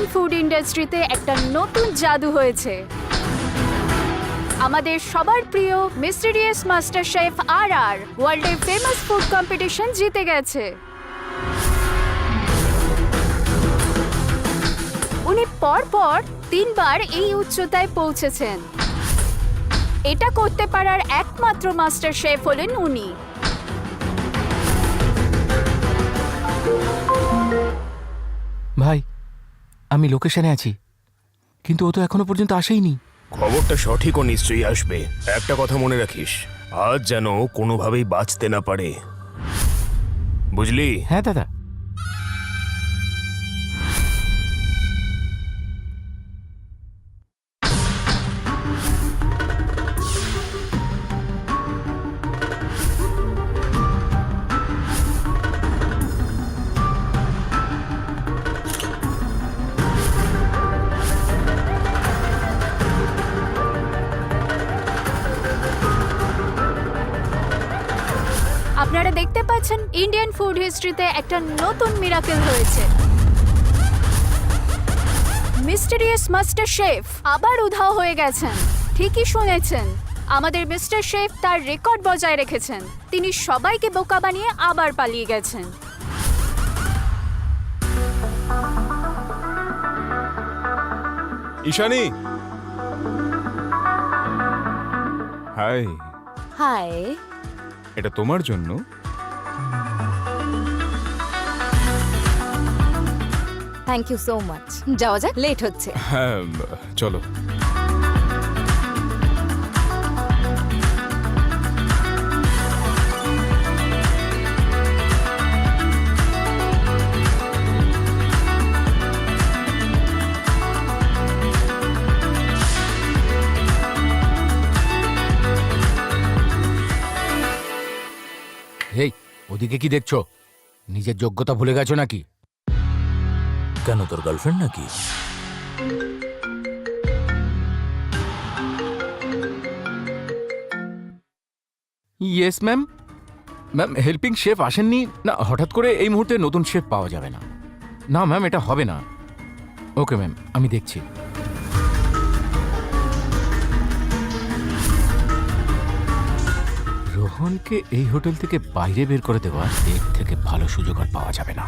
Indian food ইন্ডাস্ট্রিতে একটা নতুন জাদু হয়েছে। আমাদের সবার প্রিয় মিস্টিরিয়াস মাস্টার শেফ আর ওয়ার্ল্ডের ফেমাস ফুড কম্পিটিশন জিতে গেছে। উনি পরপর 3 বার এই উচ্চতায় পৌঁছেছেন। এটা করতে পারার একমাত্র মাস্টার শেফ হলেন উনি। ভাই, আমি লোকেশনে আছি, কিন্তু ও তো এখনো পর্যন্ত আসেইনি। খবরটা সঠিক ও নিশ্চয়ই আসবে। একটা কথা মনে রাখিস, আজ যেন কোনোভাবেই বাঁচতে না পারে, বুঝলি? হ্যাঁ দাদা। আপনারা দেখতে পাচ্ছেন ইন্ডিয়ান ফুড হিস্ট্রিতে একটা নতুন মিরাকেল হয়েছে। মিস্টিরিয়াস মাস্টার শেফ আবার উধাও হয়ে গেছেন। ঠিকই শুনেছেন, আমাদের মিস্টার শেফ তার রেকর্ড বজায় রেখেছেন। তিনি সবাইকে বোকা বানিয়ে আবার পালিয়ে গেছেন। ঈশানী, হাই। হাই। এটা তোমার জন্য। Thank you so much. যাওয়া যাক, লেট হচ্ছে। হ্যাঁ, চলো। এই, ওদিকে কি দেখছো? নিজের যোগ্যতা ভুলে গেছো নাকি? কেন, তোর গার্লফ্রেন্ড নাকি? Yes ma'am. Ma'am, helping chef আসেননি না? হঠাৎ করে এই মুহূর্তে নতুন শেফ পাওয়া যাবে না। না ম্যাম, এটা হবে না। ওকে ম্যাম, আমি দেখছি। রোহনকে এই হোটেল থেকে বাইরে বের করে দেওয়া, এর থেকে ভালো সুযোগ আর পাওয়া যাবে না।